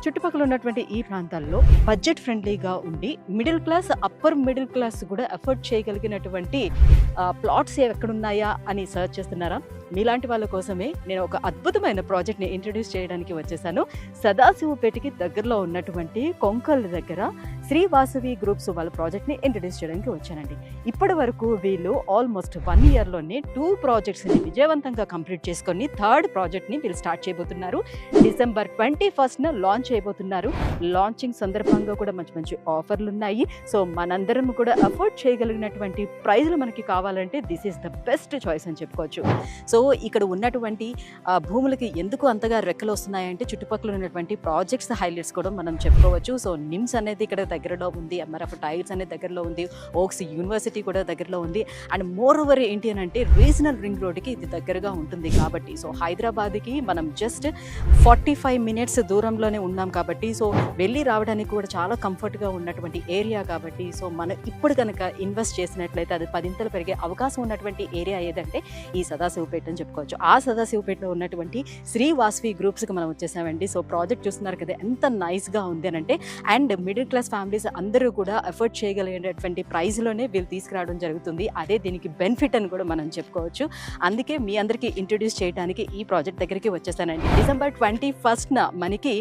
చుట్టుపక్కల ఉన్నటువంటి ఈ ప్రాంతాల్లో బడ్జెట్ ఫ్రెండ్లీగా ఉండి middle class, upper middle class కూడా అఫోర్డ్ చేయగలిగినటువంటి ప్లాట్స్ ఎక్కడున్నాయా అని సర్చ్ చేస్తున్నారా? మీలాంటి వాళ్ళ కోసమే నేను ఒక అద్భుతమైన ప్రాజెక్ట్ని ఇంట్రడ్యూస్ చేయడానికి వచ్చేసాను. సదాశివపేటకి దగ్గరలో ఉన్నటువంటి కొంకల్ దగ్గర శ్రీ వాసవి గ్రూప్స్ వాళ్ళ ప్రాజెక్ట్ని ఇంట్రడ్యూస్ చేయడానికి వచ్చానండి. ఇప్పటి వరకు వీళ్ళు ఆల్మోస్ట్ 1 ఇయర్లోనే 2 ప్రాజెక్ట్స్ని విజయవంతంగా కంప్లీట్ చేసుకొని థర్డ్ ప్రాజెక్ట్ని వీళ్ళు స్టార్ట్ చేయబోతున్నారు. డిసెంబర్ 21న లాంచ్ చేయబోతున్నారు. లాంచింగ్ సందర్భంగా కూడా మంచి మంచి ఆఫర్లు ఉన్నాయి. సో మనందరం కూడా అఫోర్డ్ చేయగలిగినటువంటి ప్రైజ్లు మనకి కావాలంటే this is the best choice అని చెప్పుకోవచ్చు. సో ఇక్కడ ఉన్నటువంటి భూములకి ఎందుకు అంతగా రెక్కలు వస్తున్నాయంటే చుట్టుపక్కల ఉన్నటువంటి ప్రాజెక్ట్స్ హైలైట్స్ కూడా మనం చెప్పుకోవచ్చు. సో నిమ్స్ అనేది ఇక్కడ దగ్గరలో ఉంది, ఎంఆర్ఎఫ్ టైల్స్ అనేది దగ్గరలో ఉంది, ఓక్స్ యూనివర్సిటీ కూడా దగ్గరలో ఉంది. అండ్ మోర్ ఓవర్ ఏంటి అని అంటే రీజనల్ రింగ్ రోడ్కి ఇది దగ్గరగా ఉంటుంది కాబట్టి, సో హైదరాబాద్కి మనం జస్ట్ 45 మినిట్స్ దూరంలోనే ఉన్నాం కాబట్టి, సో వెళ్ళి రావడానికి కూడా చాలా కంఫర్ట్గా ఉన్నటువంటి ఏరియా కాబట్టి, సో మనం ఇప్పుడు కనుక ఇన్వెస్ట్ చేసినట్లయితే అది 10 పెరిగే అవకాశం ఉన్నటువంటి ఏరియా ఏదంటే ఈ సదాశివపేట అని చెప్పుకోవచ్చు. ఆ సదాశివపేటలో ఉన్నటువంటి శ్రీ వాసవి గ్రూప్స్కి మనం వచ్చేసామండి. సో ప్రాజెక్ట్ చూస్తున్నారు కదా ఎంత నైస్గా ఉంది అని అంటే, అండ్ మిడిల్ క్లాస్ ఫ్యామిలీస్ అందరూ కూడా ఎఫర్ట్ చేయగలిగేటటువంటి ప్రైస్లోనే వీళ్ళు తీసుకురావడం జరుగుతుంది. అదే దీనికి బెనిఫిట్ అని కూడా మనం చెప్పుకోవచ్చు. అందుకే మీ అందరికీ ఇంట్రడ్యూస్ చేయడానికి ఈ ప్రాజెక్ట్ దగ్గరికి వచ్చేసానండి. డిసెంబర్ 21న మనకి